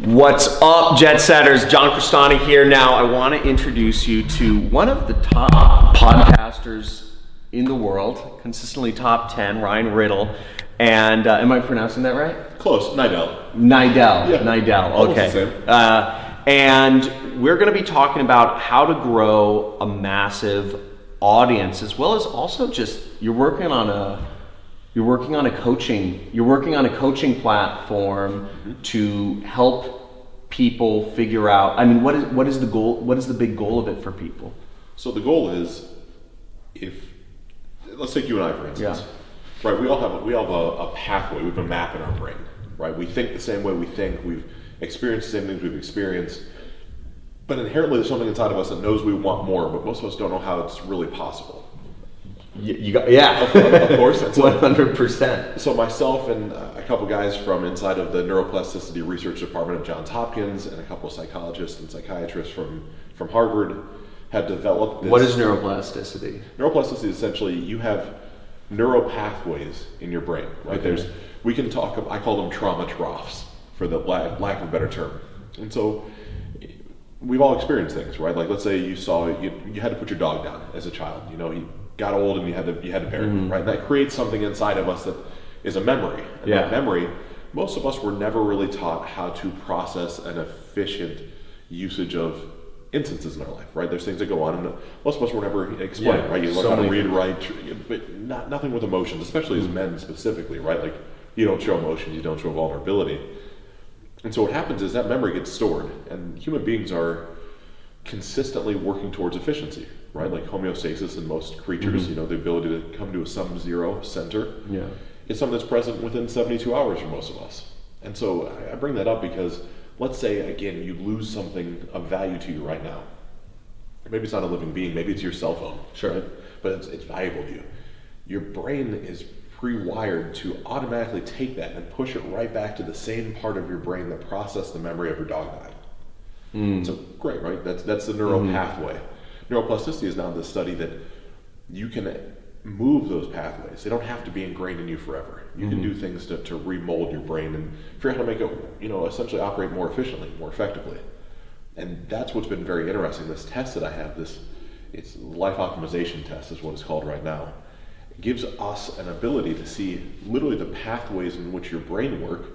What's up, Jet Setters? John Cristani here. Now, I want to introduce you to one of the top podcasters in the world, consistently top 10, Ryan Riddle. And am I pronouncing that right? Close, Niddel. Niddel, Yeah. Niddel, okay. And we're going to be talking about how to grow a massive audience, as well as also just you're working on a coaching platform to help people figure out. I mean, what is the goal? What is the big goal of it for people? So the goal is, let's take you and I for instance. Right, we all have a pathway. We have a map in our brain. Right, we think the same way we think. We've experienced the same things we've experienced. But inherently, there's something inside of us that knows we want more. But most of us don't know how it's really possible. Of course, that's 100%. So myself and a couple guys from inside of the neuroplasticity research department of Johns Hopkins and a couple of psychologists and psychiatrists from Harvard have developed this. What is neuroplasticity? Neuroplasticity is essentially you have neural pathways in your brain, right? Okay. We can talk, I call them trauma troughs for the lack of a better term. And so we've all experienced things, right? Like let's say you had to put your dog down as a child, he got old and you had to bury him, right? That creates something inside of us that is a memory. And that memory, most of us were never really taught how to process an efficient usage of instances in our life, right? There's things that go on and most of us were never explained, right? You learn how to read, write, but nothing with emotions, especially as men specifically, right? Like you don't show emotions, you don't show vulnerability. And so what happens is that memory gets stored, and human beings are consistently working towards efficiency, right? Like homeostasis in most creatures, the ability to come to a sum-zero center. Yeah. It's something that's present within 72 hours for most of us. And so I bring that up because let's say, again, you lose something of value to you right now. Maybe it's not a living being, maybe it's your cell phone. Sure. Right? But it's valuable to you. Your brain is pre-wired to automatically take that and push it right back to the same part of your brain that processed the memory of your dog died. So great, right? That's the neural pathway. Neuroplasticity is now the study that you can move those pathways. They don't have to be ingrained in you forever. You can do things to remold your brain and figure out how to make it, essentially operate more efficiently, more effectively. And that's what's been very interesting. This test that I have, it's life optimization test is what it's called right now. It gives us an ability to see literally the pathways in which your brain work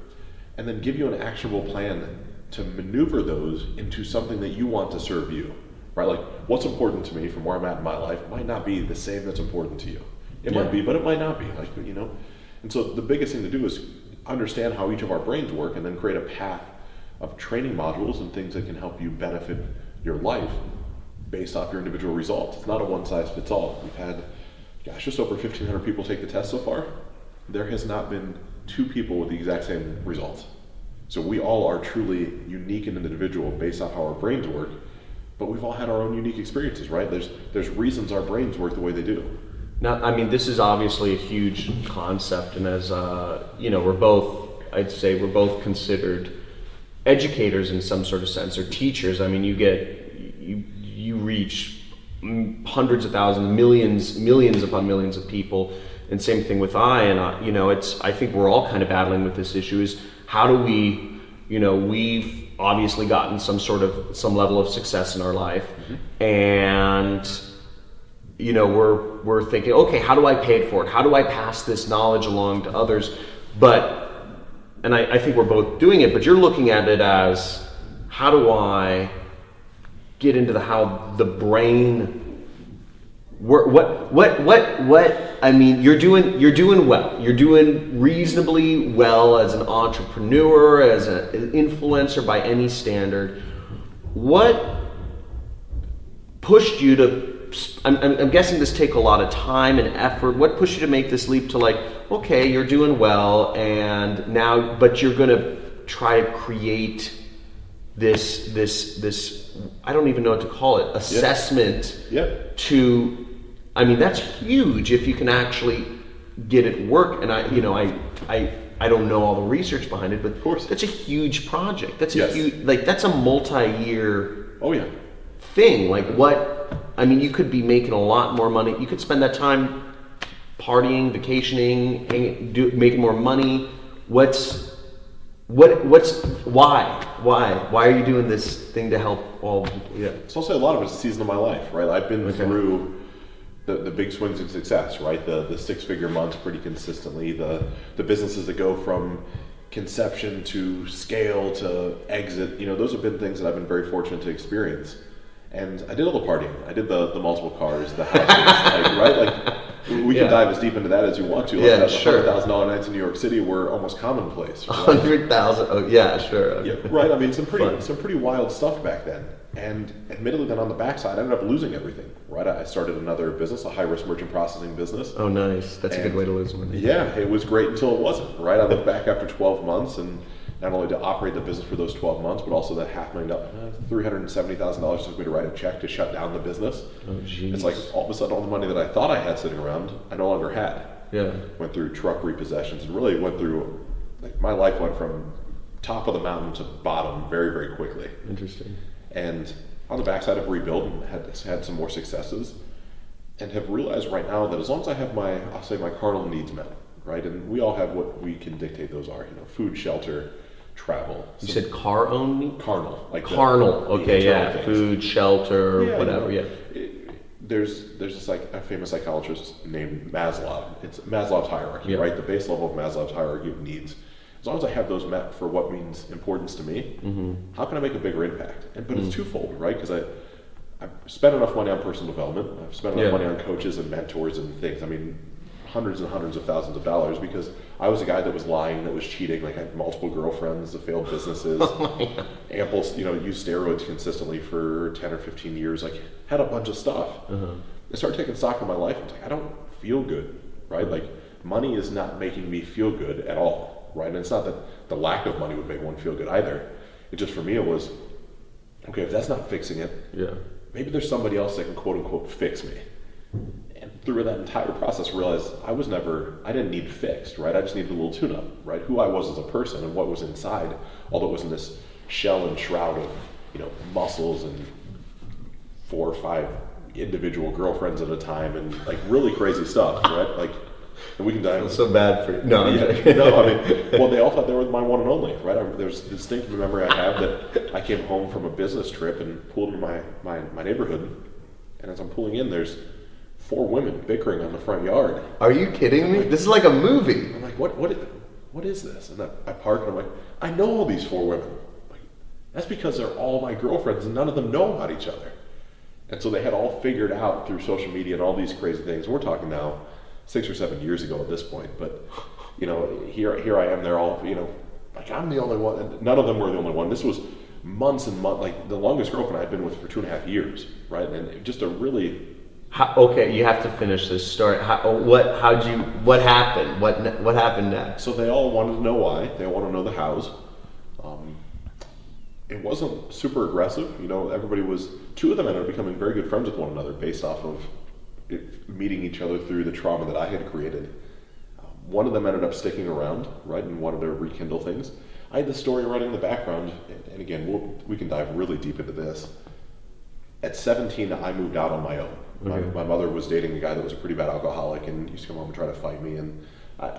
and then give you an actionable plan to maneuver those into something that you want to serve you, right? Like what's important to me from where I'm at in my life might not be the same that's important to you. It might be, but it might not be, And so the biggest thing to do is understand how each of our brains work and then create a path of training modules and things that can help you benefit your life based off your individual results. It's not a one size fits all. We've had, just over 1,500 people take the test so far. There has not been 2 people with the exact same results. So we all are truly unique and individual based off how our brains work, but we've all had our own unique experiences, right? There's reasons our brains work the way they do. Now, I mean, this is obviously a huge concept, and as we're both considered educators in some sort of sense, or teachers. I mean, you reach hundreds of thousands, millions upon millions of people, and same thing with I think we're all kind of battling with this issue is how do we, we've obviously gotten some level of success in our life, and we're thinking, okay, how do I pay it forward? How do I pass this knowledge along to others? And I think we're both doing it, but you're looking at it as how do I get into how the brain. I mean, you're doing well. You're doing reasonably well as an entrepreneur, as an influencer by any standard. What pushed you to? I'm guessing this take a lot of time and effort. What pushed you to make this leap to okay, you're doing well, and now, but you're gonna try to create this I don't even know what to call it, assessment to. I mean, that's huge if you can actually get it work. And I don't know all the research behind it, but of course, that's a huge project. That's a huge, that's a multi-year thing. You could be making a lot more money. You could spend that time partying, vacationing, making more money. Why? Why are you doing this thing to help all? Yeah. So I'll say a lot of it's a season of my life, right? I've been through the big swings of success, right? The six-figure months pretty consistently, the businesses that go from conception to scale to exit, those have been things that I've been very fortunate to experience. And I did all the partying. I did the multiple cars, the houses, right? Like, we can dive as deep into that as you want to. Like, sure. $100,000 nights in New York City were almost commonplace. Right? 100,000. Oh, yeah, sure. Yeah, right. I mean, some pretty wild stuff back then. And admittedly, then on the backside, I ended up losing everything. Right. I started another business, a high-risk merchant processing business. Oh, nice. That's a good way to lose money. Yeah, it was great until it wasn't. Right. I look back after 12 months and. Not only to operate the business for those 12 months, but also that $370,000 took me to write a check to shut down the business. Oh, jeez. It's like all of a sudden all the money that I thought I had sitting around, I no longer had. Yeah. Went through truck repossessions and really went through, like my life went from top of the mountain to bottom very, very quickly. Interesting. And on the backside of rebuild and had some more successes and have realized right now that as long as I have my carnal needs met, right? And we all have what we can dictate those are, food, shelter, travel. You said car only? Carnal. Like carnal. Okay, yeah. Things. Food, shelter, whatever, There's this like a famous psychologist named Maslow. It's Maslow's hierarchy, right? The base level of Maslow's hierarchy of needs. As long as I have those met for what means importance to me, how can I make a bigger impact? But it's twofold, right? Because I've spent enough money on personal development. I've spent enough money on coaches and mentors and things. I mean, hundreds and hundreds of thousands of dollars because I was a guy that was lying, that was cheating. Like I had multiple girlfriends, failed businesses, ample, used steroids consistently for 10 or 15 years. Like had a bunch of stuff. I started taking stock of my life. I was like, I don't feel good, right? Like money is not making me feel good at all, right? And it's not that the lack of money would make one feel good either. It just for me it was, okay, if that's not fixing it, maybe there's somebody else that can quote unquote fix me. And through that entire process, realized I didn't need fixed, right? I just needed a little tune-up, right? Who I was as a person and what was inside, although it was in this shell and shroud of, muscles and 4 or 5 individual girlfriends at a time and like really crazy stuff, right? Like, and we can dive. So bad for you. No, well, they all thought they were my one and only, right? There's a distinct memory I have that I came home from a business trip and pulled into my neighborhood, and as I'm pulling in, there's 4 women bickering on the front yard. Are you kidding me? This is like a movie. I'm like, what is this? And I park and I'm like, I know all these 4 women. Like, that's because they're all my girlfriends and none of them know about each other. And so they had all figured out through social media and all these crazy things. We're talking now 6 or 7 years ago at this point, but here I am. They're all like I'm the only one. And none of them were the only one. This was months and months. Like the longest girlfriend I'd been with for 2.5 years, right? And just a really. Okay, you have to finish this story. What happened? What happened next? So they all wanted to know why. They want to know the hows. It wasn't super aggressive. Everybody was. 2 of them ended up becoming very good friends with one another based off of meeting each other through the trauma that I had created. One of them ended up sticking around, right, and wanted to rekindle things. I had the story running in the background, and again, we can dive really deep into this. At 17, I moved out on my own. My mother was dating a guy that was a pretty bad alcoholic and used to come home and try to fight me. And I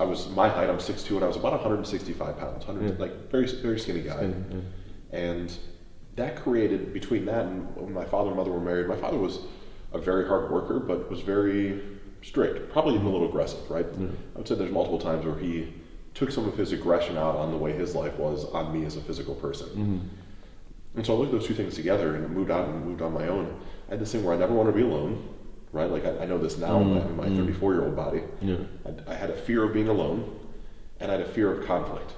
was my height. I'm 6'2", and I was about 165 pounds. Like very very skinny guy. And that created between that and when my father and mother were married. My father was a very hard worker, but was very strict, probably even a little aggressive. Right? I would say there's multiple times where he took some of his aggression out on the way his life was on me as a physical person. And so I looked at those 2 things together and moved out and moved on my own. I had this thing where I never want to be alone, right? Like I know this now in my 34-year-old body. I had a fear of being alone, and I had a fear of conflict.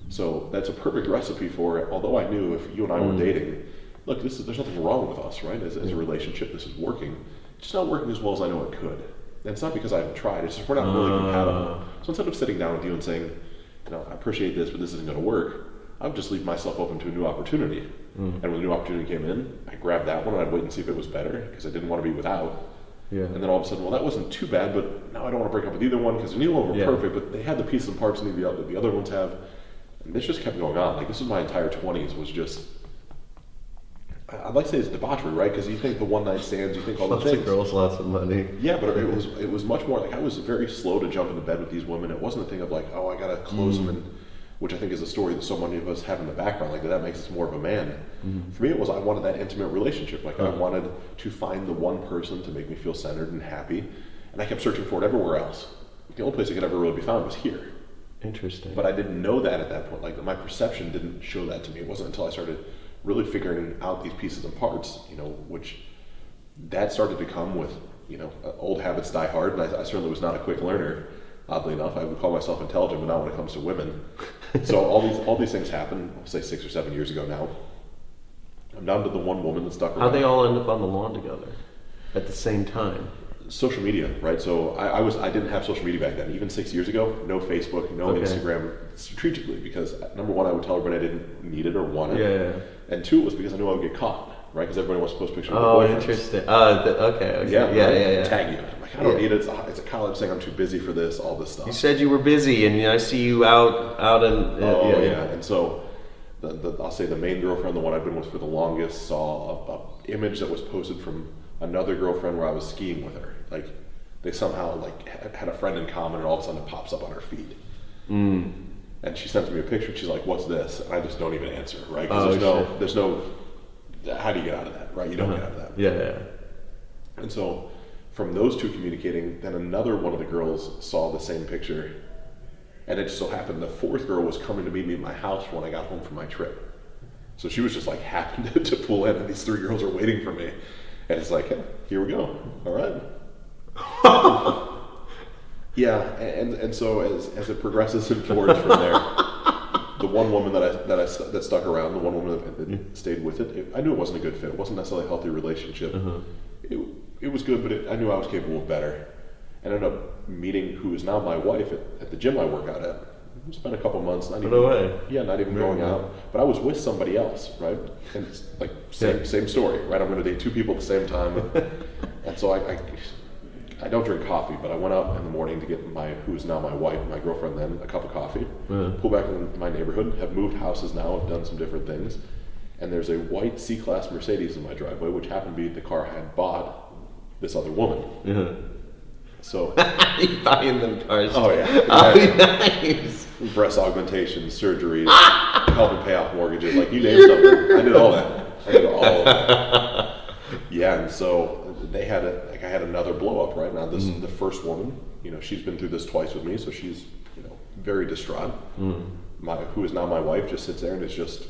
So that's a perfect recipe for it. Although I knew if you and I were dating, look, there's nothing wrong with us, right? As a relationship, this is working. It's just not working as well as I know it could. And it's not because I haven't tried. It's just we're not really compatible. So instead of sitting down with you and saying, I appreciate this, but this isn't going to work, I would just leave myself open to a new opportunity. And when the new opportunity came in, I grabbed that one and I'd wait and see if it was better because I didn't want to be without. And then all of a sudden, well, that wasn't too bad, but now I don't want to break up with either one because neither one were perfect, but they had the pieces and parts that the other ones have. And this just kept going on. Like this was my entire 20s was just, I'd like to say it's debauchery, right? Because you think the one-night stands, you think all the things. Lots of girls, lots of money. Yeah, but it was much more like I was very slow to jump into bed with these women. It wasn't a thing of like, oh, I got to close them and which I think is a story that so many of us have in the background, like that makes us more of a man. For me, it was I wanted that intimate relationship. Like I wanted to find the one person to make me feel centered and happy, and I kept searching for it everywhere else. The only place it could ever really be found was here. Interesting. But I didn't know that at that point. Like my perception didn't show that to me. It wasn't until I started really figuring out these pieces and parts, which that started to come with, old habits die hard, and I certainly was not a quick learner. Oddly enough, I would call myself intelligent, but not when it comes to women. So all these things happened, I'll say 6 or 7 years ago now. I'm down to the one woman that stuck around. How'd they all end up on the lawn together at the same time? Social media, right? So I didn't have social media back then. Even 6 years ago, no Facebook, no Instagram, strategically, because number one, I would tell everybody I didn't need it or want it. Yeah. And two, it was because I knew I would get caught, right? Because everybody wants to post pictures of Oh, their boyfriends. interesting. Okay. Yeah. Tag you. I'm like, I don't need it. It's a college thing. I'm too busy for this, all this stuff. You said you were busy, and I see you out and... And so I'll say the main girlfriend, the one I've been with for the longest, saw a image that was posted from another girlfriend where I was skiing with her. Like they somehow had a friend in common, and all of a sudden it pops up on her feed. And she sends me a picture. And she's like, "What's this?" And I just don't even answer, right? Because there's no. How do you get out of that, right? You don't get out of that. Yeah. And so, from those two communicating, then another one of the girls saw the same picture, and it just so happened the fourth girl was coming to meet me at my house when I got home from my trip. So she was just like happened to pull in, and these three girls are waiting for me. And it's like, hey, here we go. All right. Yeah, and so as it progresses and forwards from there, the one woman that stuck around, the one woman that stayed with it, I knew it wasn't a good fit. It wasn't necessarily a healthy relationship. It was good, but I knew I was capable of better. And I ended up meeting who is now my wife at the gym I work out at. We spent a couple months, not even going out, but I was with somebody else, right? And it's like same story, right? I'm going to date two people at the same time, and so I don't drink coffee, but I went out in the morning to get who is now my wife, my girlfriend then, a cup of coffee. Pull back in my neighborhood, have moved houses now, have done some different things, and there's a white C-Class Mercedes in my driveway, which happened to be the car I had bought this other woman. So you buying them cars? Oh yeah. Oh, nice. Breast augmentation, surgeries, helping pay off mortgages, like you name something. I did all that. Yeah, and so I had another blow up right now. This is the first woman. She's been through this twice with me, so she's very distraught. Who is now my wife just sits there and is just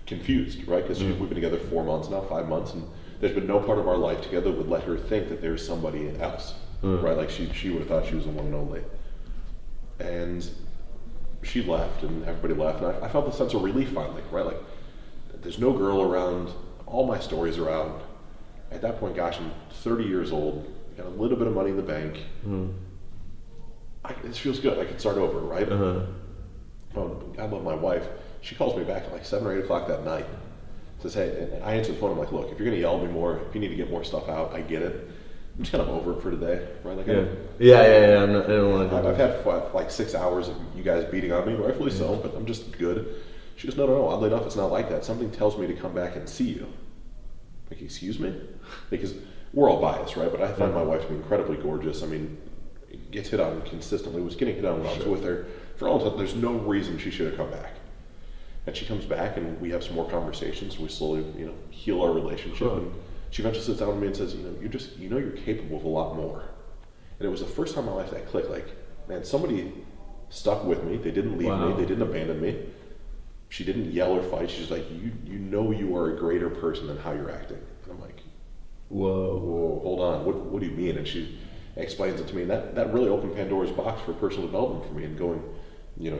confused, right? Because we've been together 4 months now, 5 months, and there's been no part of our life together that would let her think that there's somebody else, right? Like she would have thought she was the one and only. And she left, and everybody left, and I felt a sense of relief finally, right? Like there's no girl around, all my stories are out. At that point, gosh, I'm 30 years old, got a little bit of money in the bank. This feels good. I can start over, right? Oh, I love my wife. She calls me back at like 7 or 8 o'clock that night. Says, hey, and I answer the phone. I'm like, look, if you're going to yell at me more, if you need to get more stuff out, I get it. I'm just kind of over it for today, right? Like, I don't want to. I've had like 6 hours of you guys beating on me, rightfully so, but I'm just good. She goes, no. Oddly enough, it's not like that. Something tells me to come back and see you. Like, excuse me? Because we're all biased, right? But I find my wife to be incredibly gorgeous. I mean, gets hit on consistently. Was getting hit on when I was with her. For all intents, there's no reason she should have come back. And she comes back, and we have some more conversations. We slowly, heal our relationship. And she eventually sits down with me and says, you're capable of a lot more. And it was the first time in my life that clicked. Like, man, somebody stuck with me. They didn't leave me. They didn't abandon me. She didn't yell or fight. She's like, you are a greater person than how you're acting. And I'm like, whoa, hold on. What do you mean? And she explains it to me. And that really opened Pandora's box for personal development for me, and going,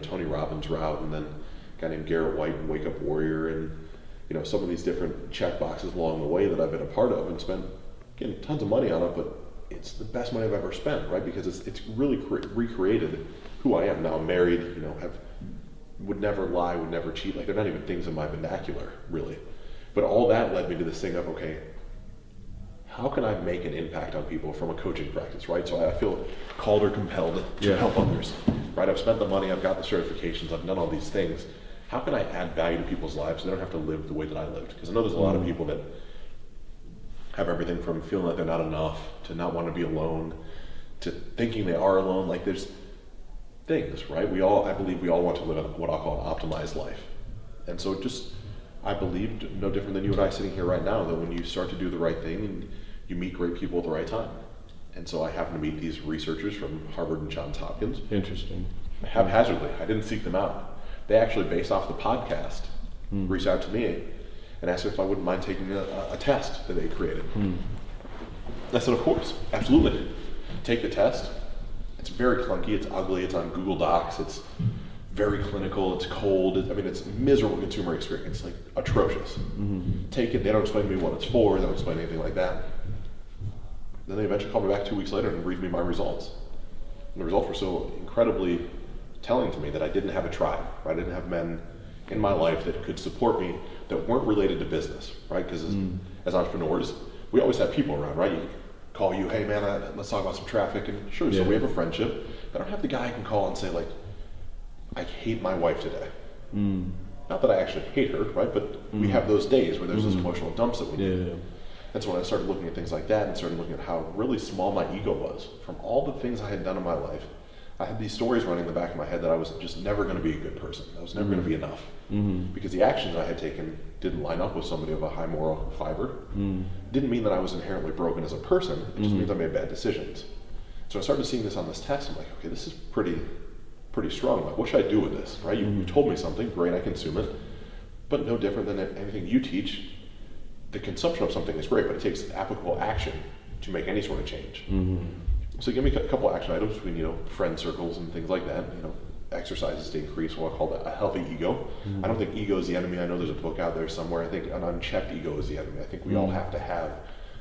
Tony Robbins route, and then a guy named Garrett White and Wake Up Warrior, and some of these different check boxes along the way that I've been a part of, and spent tons of money on it, but it's the best money I've ever spent, right? Because it's really recreated who I am now. I'm married, would never lie, would never cheat. Like, they're not even things in my vernacular, really. But all that led me to this thing of, okay, how can I make an impact on people from a coaching practice, right? So I feel called or compelled to help others, right? I've spent the money, I've got the certifications, I've done all these things. How can I add value to people's lives so they don't have to live the way that I lived? Because I know there's a lot of people that have everything from feeling like they're not enough, to not want to be alone, to thinking they are alone. Like, they things, right? I believe we all want to live what I'll call an optimized life. And so I believed, no different than you and I sitting here right now, that when you start to do the right thing and you meet great people at the right time. And so I happened to meet these researchers from Harvard and Johns Hopkins. Interesting. Haphazardly. I didn't seek them out. They actually, based off the podcast, reached out to me and asked if I wouldn't mind taking a test that they created. I said, of course, absolutely. Take the test. It's very clunky, it's ugly, it's on Google Docs, it's very clinical, it's cold. It's a miserable consumer experience, like atrocious. Take it, they don't explain to me what it's for, they don't explain anything like that. Then they eventually called me back 2 weeks later and read me my results. And the results were so incredibly telling to me that I didn't have a tribe, right? I didn't have men in my life that could support me that weren't related to business, right? Because as entrepreneurs, we always have people around, right? You call you, hey man, let's talk about some traffic, and sure, so we have a friendship. I don't have the guy I can call and say like, I hate my wife today. Not that I actually hate her, right? But we have those days where there's those emotional dumps that we do. And so when I started looking at things like that and started looking at how really small my ego was from all the things I had done in my life, I had these stories running in the back of my head that I was just never going to be a good person. I was never going to be enough. Because the actions I had taken didn't line up with somebody of a high moral fiber. Didn't mean that I was inherently broken as a person. It just means I made bad decisions. So I started seeing this on this test. I'm like, okay, this is pretty strong. Like, what should I do with this, right? You told me something, great, I consume it. But no different than anything you teach. The consumption of something is great, but it takes applicable action to make any sort of change. So give me a couple action items between, friend circles and things like that, exercises to increase what I call a healthy ego. I don't think ego is the enemy. I know there's a book out there somewhere. I think an unchecked ego is the enemy. I think we all have to have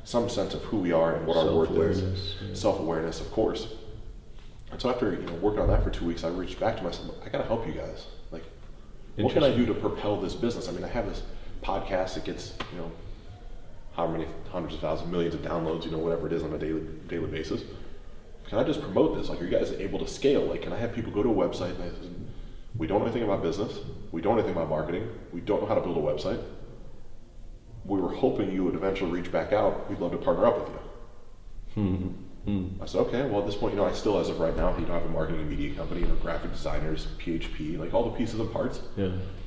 some sense of who we are and what our worth is. Self-awareness, of course. And so after working on that for 2 weeks, I reached back to myself. I gotta help you guys. Like, what can I do to propel this business? I have this podcast that gets however many hundreds of thousands, millions of downloads, whatever it is on a daily basis. Can I just promote this? Like, are you guys able to scale? Like, can I have people go to a website and say, we don't know anything about business, we don't know anything about marketing, we don't know how to build a website. We were hoping you would eventually reach back out. We'd love to partner up with you. I said, okay, well at this point, I still, as of right now, have a marketing and media company, graphic designers, PHP, like all the pieces and parts.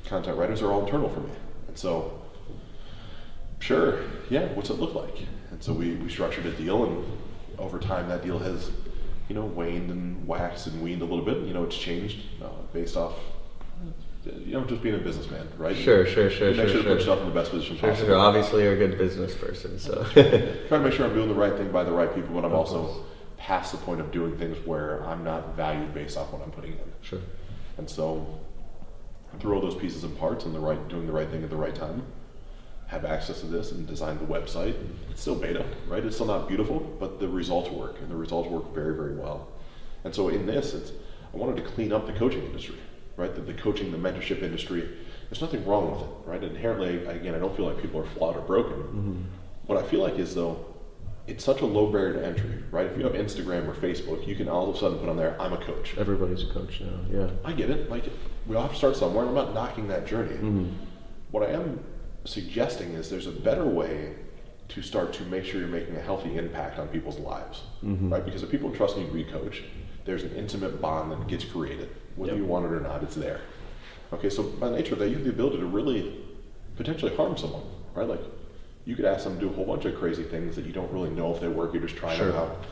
Content writers are all internal for me. And so, sure, what's it look like? And so we structured a deal, and over time that deal has, waned and waxed and weaned a little bit. It's changed based off, just being a businessman, right? Sure. Make sure to put yourself in the best position possible. Sure. Obviously, you're a good business person, so. Trying to make sure I'm doing the right thing by the right people, but I'm also past the point of doing things where I'm not valued based off what I'm putting in. Sure. And so, through all those pieces and parts and doing the right thing at the right time, have access to this and design the website. It's still beta, right? It's still not beautiful, but the results work, and the results work very, very well. And so in this, I wanted to clean up the coaching industry, right? The coaching, the mentorship industry, there's nothing wrong with it, right? Inherently, again, I don't feel like people are flawed or broken. What I feel like is, though, it's such a low barrier to entry, right? If you have Instagram or Facebook, you can all of a sudden put on there, I'm a coach. Everybody's a coach now, yeah. I get it. Like, we all have to start somewhere. I'm not knocking that journey. What I am suggesting is there's a better way to start to make sure you're making a healthy impact on people's lives, right? Because if people trust you to be coach, there's an intimate bond that gets created. Whether you want it or not, it's there. Okay, so by nature of that, you have the ability to really potentially harm someone, right? Like, you could ask them to do a whole bunch of crazy things that you don't really know if they work, you're just trying them out.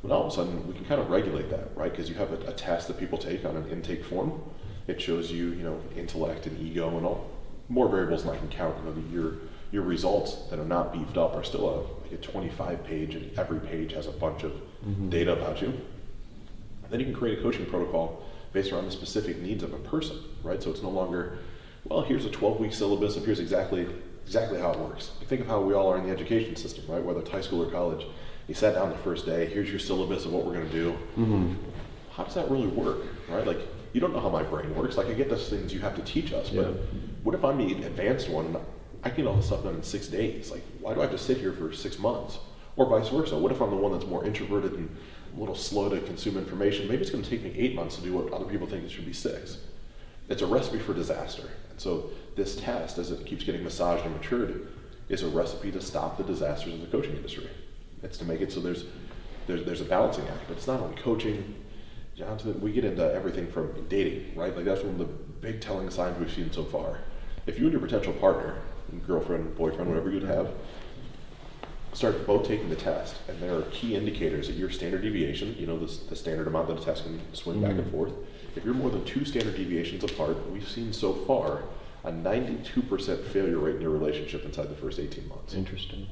But all of a sudden, we can kind of regulate that, right? Because you have a test that people take on an intake form. It shows you, intellect and ego and all. More variables than I can count. Your results that are not beefed up are still a 25-page, and every page has a bunch of data about you. And then you can create a coaching protocol based around the specific needs of a person, right? So it's no longer, well, here's a 12-week syllabus, and here's exactly how it works. You think of how we all are in the education system, right? Whether it's high school or college. You sat down the first day, here's your syllabus of what we're going to do. How does that really work, right? Like, you don't know how my brain works. Like, I get those things you have to teach us, but what if I'm the advanced one and I can get all this stuff done in 6 days? Like, why do I have to sit here for 6 months? Or vice versa. What if I'm the one that's more introverted and a little slow to consume information? Maybe it's going to take me 8 months to do what other people think it should be 6. It's a recipe for disaster. And so this test, as it keeps getting massaged and matured, is a recipe to stop the disasters of the coaching industry. It's to make it so there's a balancing act, but it's not only coaching. we get into everything from dating, right? Like that's one of the big telling signs we've seen so far. If you and your potential partner, girlfriend, boyfriend, whatever you'd have, start both taking the test, and there are key indicators that your standard deviation, the standard amount that a test can swing back and forth, if you're more than 2 standard deviations apart, we've seen so far a 92% failure rate in your relationship inside the first 18 months. Interesting.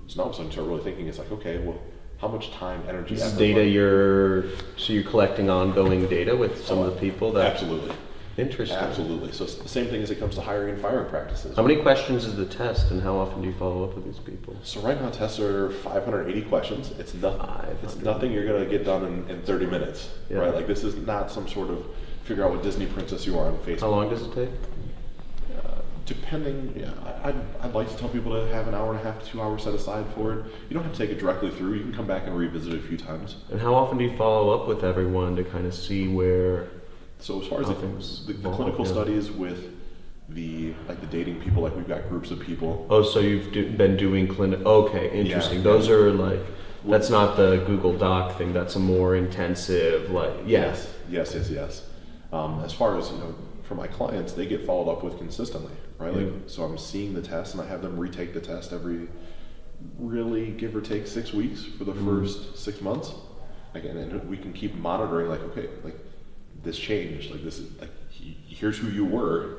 So now all of a sudden you start really thinking, it's like, okay, well, how much time, energy, This is effort, data money? you're collecting ongoing data with some of the people that. Absolutely. Interesting. Absolutely. So it's the same thing as it comes to hiring and firing practices. How many questions is the test, and how often do you follow up with these people? So right now tests are 580 questions. It's nothing you're going to get done in 30 minutes, Yeah. right? Like this is not some sort of figure out what Disney princess you are on Facebook. How long does it take? Depending, I'd like to tell people to have an hour and a half to 2 hours set aside for it. You don't have to take it directly through. You can come back and revisit it a few times. And how often do you follow up with everyone to kind of see where? So as far as the clinical yeah. studies with the dating people, like we've got groups of people. Oh, so you've been doing clinic? Okay, interesting. Yeah. Those are like, that's not the Google Doc thing. That's a more intensive, Yes. As far as for my clients, they get followed up with consistently, right? Yeah. So I'm seeing the test, and I have them retake the test every, really give or take 6 weeks for the first 6 months. Again, and we can keep monitoring. Like, okay, like this changed. Like this is like here's who you were.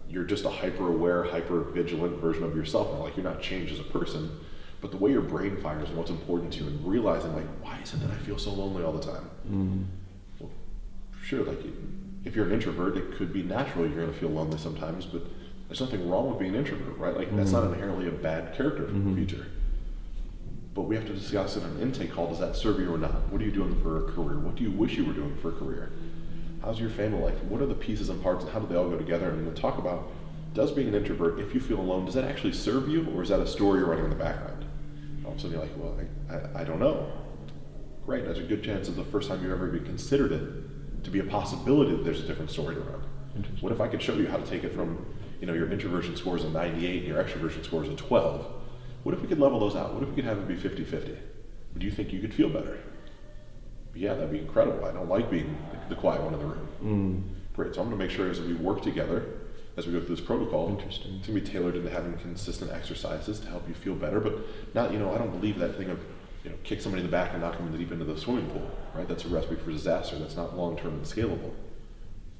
You're just a hyper-aware, hyper-vigilant version of yourself now. Like you're not changed as a person, but the way your brain fires and what's important to you, and realizing like, why is it that I feel so lonely all the time? Well, sure, like if you're an introvert, it could be natural you're going to feel lonely sometimes, but there's nothing wrong with being an introvert, right? Like that's not inherently a bad character feature. But we have to discuss in an intake call, does that serve you or not? What are you doing for a career? What do you wish you were doing for a career? How's your family life? What are the pieces and parts, and how do they all go together? And then talk about, does being an introvert, if you feel alone, does that actually serve you, or is that a story you're running in the background? All of a sudden you're like, well, I don't know. Great, that's a good chance of the first time you've ever even considered it to be a possibility that there's a different story to run. What if I could show you how to take it from, your introversion score is a 98 and your extroversion score is a 12? What if we could level those out? What if we could have it be 50-50? Do you think you could feel better? Yeah, that'd be incredible. I don't like being the quiet one in the room. Great, so I'm gonna make sure as we work together, as we go through this protocol, it's gonna be tailored into having consistent exercises to help you feel better, but not, I don't believe that thing of, kick somebody in the back and knock them in the deep end of the swimming pool, right? That's a recipe for disaster. That's not long-term and scalable.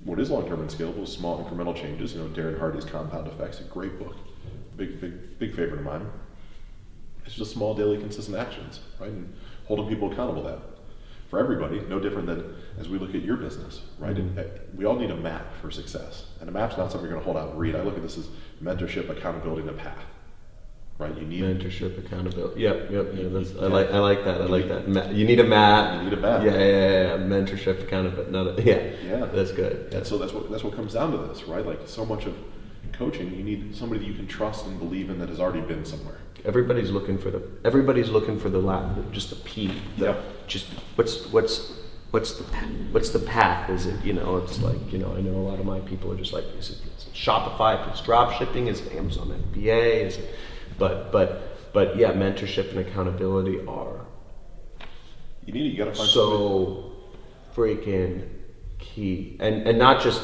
What is long-term and scalable is small incremental changes. Darren Hardy's Compound Effects, a great book, big favorite of mine. It's just small, daily, consistent actions, right? And holding people accountable to that. For everybody, no different than as we look at your business, right? We all need a map for success. And a map's not something you're going to hold out and read. I look at this as mentorship, accountability, and a path, right? You need mentorship, accountability. Yep. I like that. You need a map. You need a map. Yeah. Mentorship, accountability. Yeah. That's good. And so that's what comes down to this, right? Like so much of coaching, you need somebody that you can trust and believe in that has already been somewhere. Everybody's looking for the just the P. Just what's the path? Is it it's like I know a lot of my people are just like, is it Shopify? If it's drop shipping, is it Amazon FBA? Is it but yeah, mentorship and accountability are you gotta find so freaking key, and not just,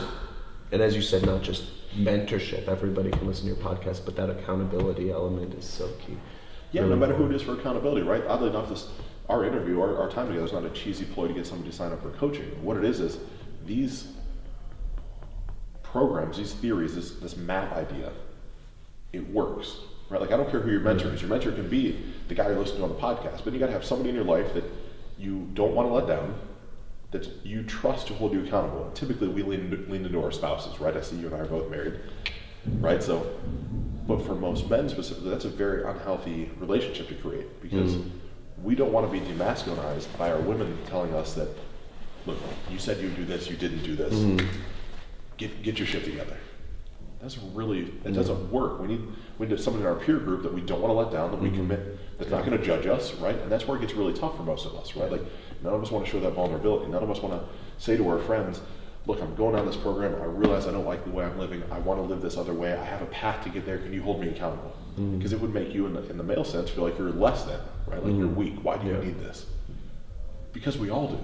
and as you said, not just mentorship. Everybody can listen to your podcast, but that accountability element is so key. Yeah, really, no matter who it is for accountability, right? Oddly enough, our interview, our time together is not a cheesy ploy to get somebody to sign up for coaching. What it is these programs, these theories, this map idea, it works, right? Like I don't care who your mentor is. Your mentor can be the guy you're listening to on the podcast, but you got to have somebody in your life that you don't want to let down, that you trust to hold you accountable. Typically, we lean into our spouses, right? I see you and I are both married, right? So, but for most men specifically, that's a very unhealthy relationship to create because we don't want to be demasculinized by our women telling us that, look, you said you'd do this, you didn't do this. Get your shit together. That doesn't work. We need someone in our peer group that we don't want to let down, that we commit, that's not going to judge us, right? And that's where it gets really tough for most of us, right? Like none of us want to show that vulnerability. None of us want to say to our friends, look, I'm going on this program. I realize I don't like the way I'm living. I want to live this other way. I have a path to get there. Can you hold me accountable? Because it would make you, in the male sense, feel like you're less than, right? Like you're weak. Why do you need this? Because we all do,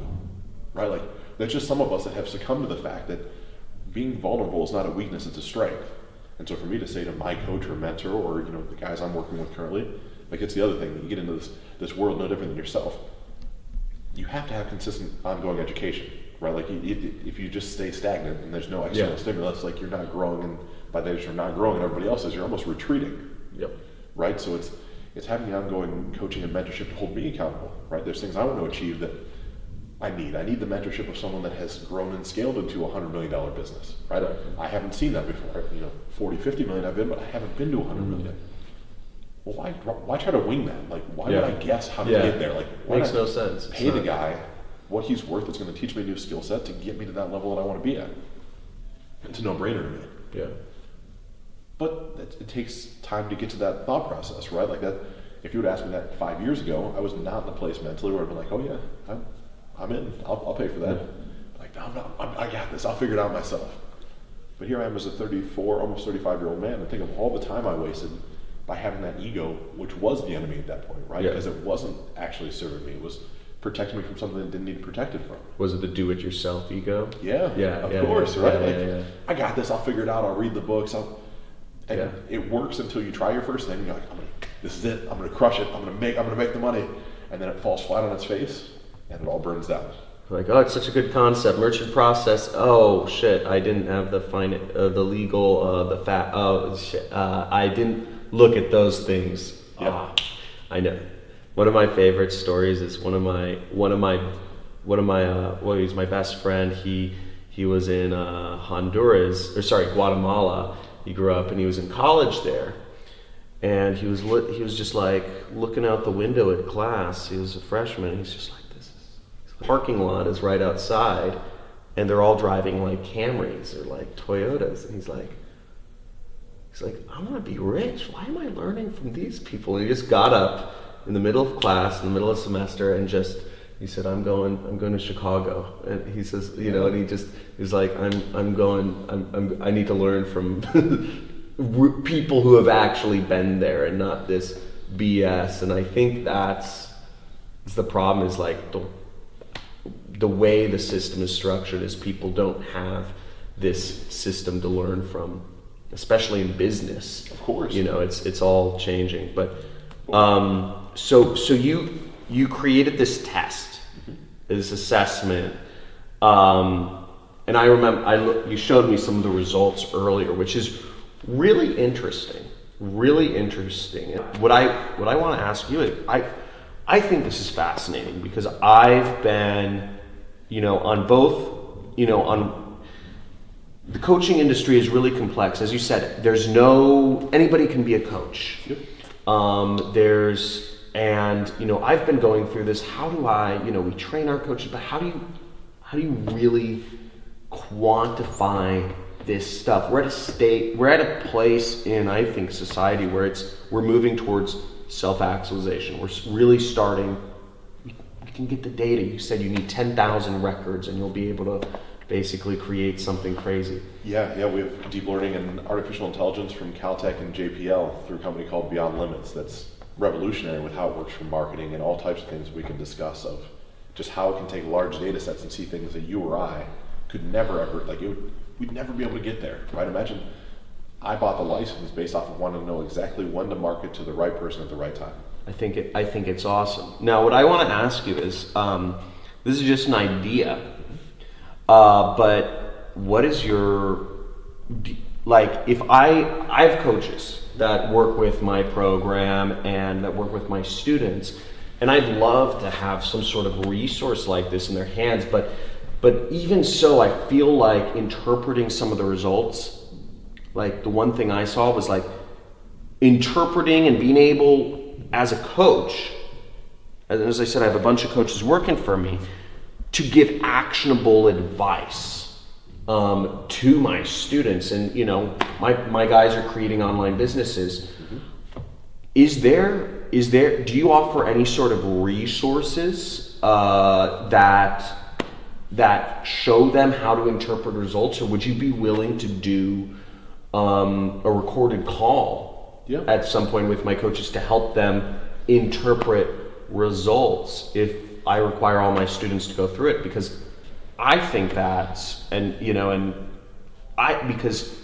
right? Like There's just some of us that have succumbed to the fact that being vulnerable is not a weakness, it's a strength. And so for me to say to my coach or mentor or the guys I'm working with currently, like it's the other thing, you get into this world no different than yourself. You have to have consistent ongoing education, right? Like if you just stay stagnant and there's no external stimulus, like you're not growing, and by that you're not growing and everybody else is, you're almost retreating. Yep. Right? So it's having the ongoing coaching and mentorship to hold me accountable, right? There's things I want to achieve that I need the mentorship of someone that has grown and scaled into a $100 million business, right? I haven't seen that before. 40, 50 million I've been, but I haven't been to 100 million. Well, why try to wing that? Like, why would I guess how to get there? Like, why makes no sense. Pay the guy what he's worth. It's going to teach me a new skill set to get me to that level that I want to be at. It's a no-brainer to me. Yeah. But it takes time to get to that thought process, right? Like that. If you would ask me that 5 years ago, I was not in a place mentally where I'd be like, oh yeah, I'm in. I'll pay for that. Like, no, I'm not. I got this. I'll figure it out myself. But here I am as a 34, almost 35-year-old man, and think of all the time I wasted by having that ego, which was the enemy at that point, right? Because it wasn't actually serving me. It was protecting me from something that didn't need to be protected from. Was it the do-it-yourself ego? Yeah, of course, right? I got this. I'll figure it out. I'll read the books. And it works until you try your first thing. And you're like, this is it. I'm going to crush it. I'm going to make the money. And then it falls flat on its face, and it all burns down. Like, oh, it's such a good concept. Merchant process. Oh shit, I didn't have the legal, the fat. Oh shit, I didn't look at those things. Yeah. I know. One of my favorite stories is one of my he's my best friend. He was in Guatemala. He grew up and he was in college there, and he was just like looking out the window at class. He was a freshman. He's just like, the parking lot is right outside, and they're all driving like Camrys or like Toyotas, and he's like, I want to be rich. Why am I learning from these people? And he just got up in the middle of class, in the middle of semester, and he said, I'm going to Chicago. And he says, and he's like, I need to learn from people who have actually been there and not this BS. And I think that's the problem, is like the way the system is structured is people don't have this system to learn from, especially in business. Of course. It's all changing. But so you created this test, this assessment, and I remember you showed me some of the results earlier, which is really interesting. Really interesting. What I want to ask you is, I think this is fascinating because I've been, on both, on the coaching industry is really complex. As you said, anybody can be a coach. Yep. I've been going through this. How do we train our coaches, but how do you really quantify this stuff? We're at a place in, I think, society where we're moving towards self-actualization. We're really starting, we can get the data. You said you need 10,000 records and you'll be able to basically create something crazy. Yeah, we have deep learning and artificial intelligence from Caltech and JPL through a company called Beyond Limits that's revolutionary with how it works for marketing and all types of things we can discuss, of just how it can take large data sets and see things that you or I could never ever, we'd never be able to get there, right? Imagine I bought the license based off of wanting to know exactly when to market to the right person at the right time. I think it's awesome. Now, what I want to ask you is, this is just an idea, but what is if I have coaches that work with my program and that work with my students, and I'd love to have some sort of resource like this in their hands, but even so, I feel like interpreting some of the results, like the one thing I saw was like interpreting and being able, as a coach, and as I said, I have a bunch of coaches working for me, to give actionable advice to my students. And my guys are creating online businesses. Mm-hmm. Do you offer any sort of resources that show them how to interpret results, or would you be willing to do a recorded call at some point with my coaches to help them interpret results if I require all my students to go through it? Because I think that's, because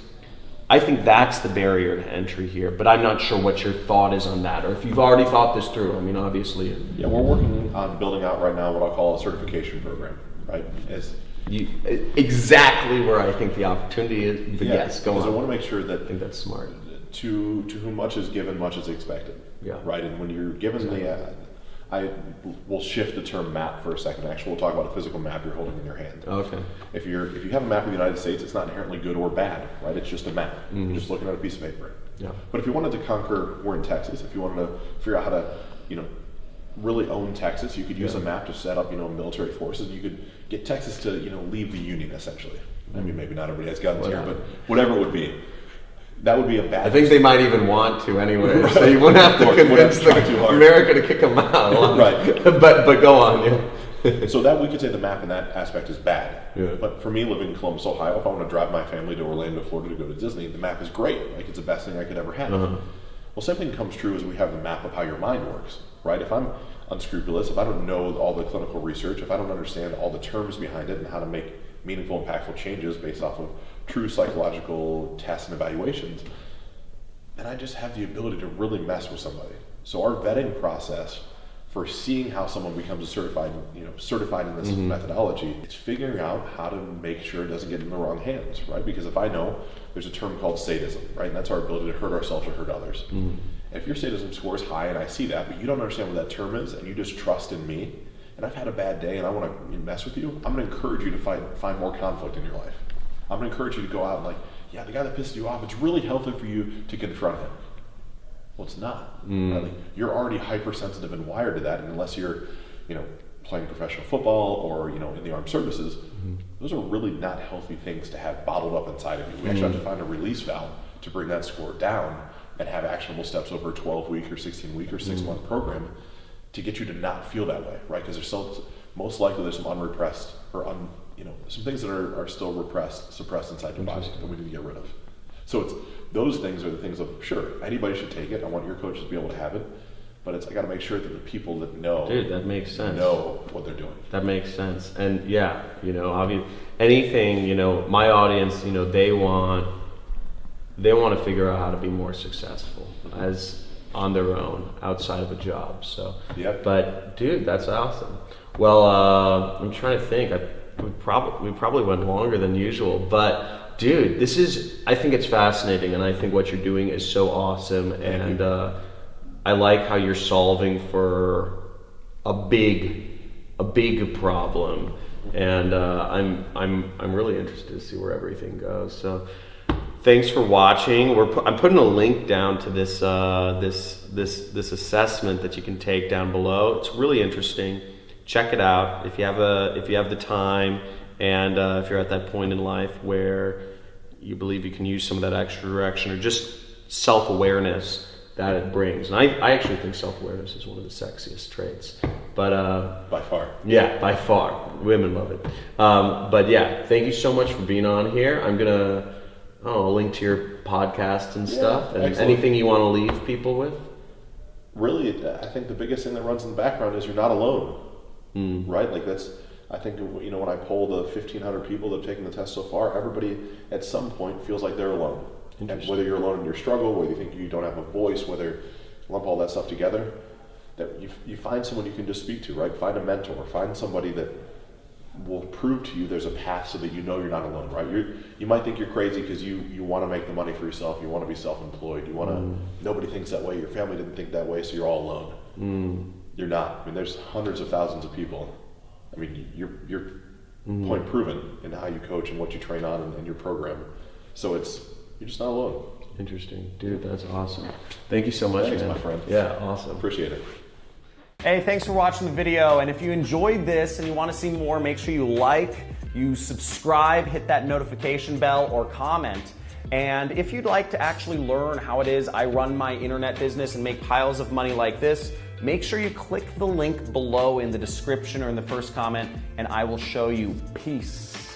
I think that's the barrier to entry here, but I'm not sure what your thought is on that, or if you've already thought this through. I mean, obviously. Yeah, we're working on building out right now what I'll call a certification program, right? Exactly where I think the opportunity is, but yes, go on. Because I want to make sure that, I think that's smart. To whom much is given, much is expected. Yeah. Right, and when you're given I will shift the term map for a second. Actually, we'll talk about a physical map you're holding in your hand. Okay. If you have a map of the United States, it's not inherently good or bad, right? It's just a map. Mm-hmm. You're just looking at a piece of paper. Yeah. But if you wanted to conquer, we're in Texas. If you wanted to figure out how to, really own Texas, you could use a map to set up, military forces. You could get Texas to, leave the Union essentially. I mean, maybe not everybody has guns here, but whatever it would be. That would be a bad. I think they might even want to anyway, right. So you wouldn't have to convince America to kick them out. Right. but go on. Yeah. So that we could say the map in that aspect is bad. Yeah. But for me, living in Columbus, Ohio, if I want to drive my family to Orlando, Florida to go to Disney, the map is great. Like, it's the best thing I could ever have. Uh-huh. Well, same thing comes true as we have the map of how your mind works, right? If I'm unscrupulous, if I don't know all the clinical research, if I don't understand all the terms behind it and how to make meaningful, impactful changes based off of true psychological tests and evaluations, then I just have the ability to really mess with somebody. So our vetting process for seeing how someone becomes a certified in this methodology, it's figuring out how to make sure it doesn't get in the wrong hands, right? Because if I know there's a term called sadism, right? And that's our ability to hurt ourselves or hurt others. Mm-hmm. If your sadism score is high and I see that, but you don't understand what that term is and you just trust in me, and I've had a bad day and I want to mess with you, I'm going to encourage you to find more conflict in your life. I'm going to encourage you to go out and yeah, the guy that pissed you off, it's really healthy for you to confront him. Well, it's not. Right? Like, you're already hypersensitive and wired to that, and unless you're, playing professional football or, in the armed services, those are really not healthy things to have bottled up inside of you. We actually have to find a release valve to bring that score down and have actionable steps over a 12-week or 16-week or 6-month program to get you to not feel that way, right? Because most likely there's some unrepressed or some things that are still suppressed inside your body that we need to get rid of. So those things are the things of, sure, anybody should take it. I want your coaches to be able to have it, but I got to make sure that the people that know, that makes sense, know what they're doing. That makes sense. And yeah, obviously, anything, my audience, they want to figure out how to be more successful as on their own outside of a job. So, yep. But dude, that's awesome. Well, I'm trying to think. We probably went longer than usual, but dude, I think it's fascinating, and I think what you're doing is so awesome, and I like how you're solving for a big problem, and I'm really interested to see where everything goes. So, thanks for watching. I'm putting a link down to this assessment that you can take down below. It's really interesting. Check it out if you have the time, and if you're at that point in life where you believe you can use some of that extra direction or just self-awareness that it brings. And I actually think self-awareness is one of the sexiest traits. But by far. Yeah, by far. Women love it. But yeah, thank you so much for being on here. I'm gonna link to your podcast and stuff. And excellent. Anything you want to leave people with? Really, I think the biggest thing that runs in the background is you're not alone. Right? Like, that's, I think, when I poll the 1,500 people that have taken the test so far, everybody at some point feels like they're alone. And whether you're alone in your struggle, whether you think you don't have a voice, whether lump all that stuff together, that you find someone you can just speak to, right? Find a mentor, find somebody that will prove to you there's a path so that you know you're not alone, right? You might think you're crazy because you want to make the money for yourself, you want to be self-employed, you want to, nobody thinks that way, your family didn't think that way, so you're all alone. You're not. I mean, there's hundreds of thousands of people. I mean, you're point proven in how you coach and what you train on and your program. So you're just not alone. Interesting. Dude, that's awesome. Thank you so much, Thanks, man. my friend. Yeah, awesome. Appreciate it. Hey, thanks for watching the video. And if you enjoyed this and you want to see more, make sure you subscribe, hit that notification bell, or comment. And if you'd like to actually learn how it is I run my internet business and make piles of money like this, make sure you click the link below in the description or in the first comment, and I will show you. Peace.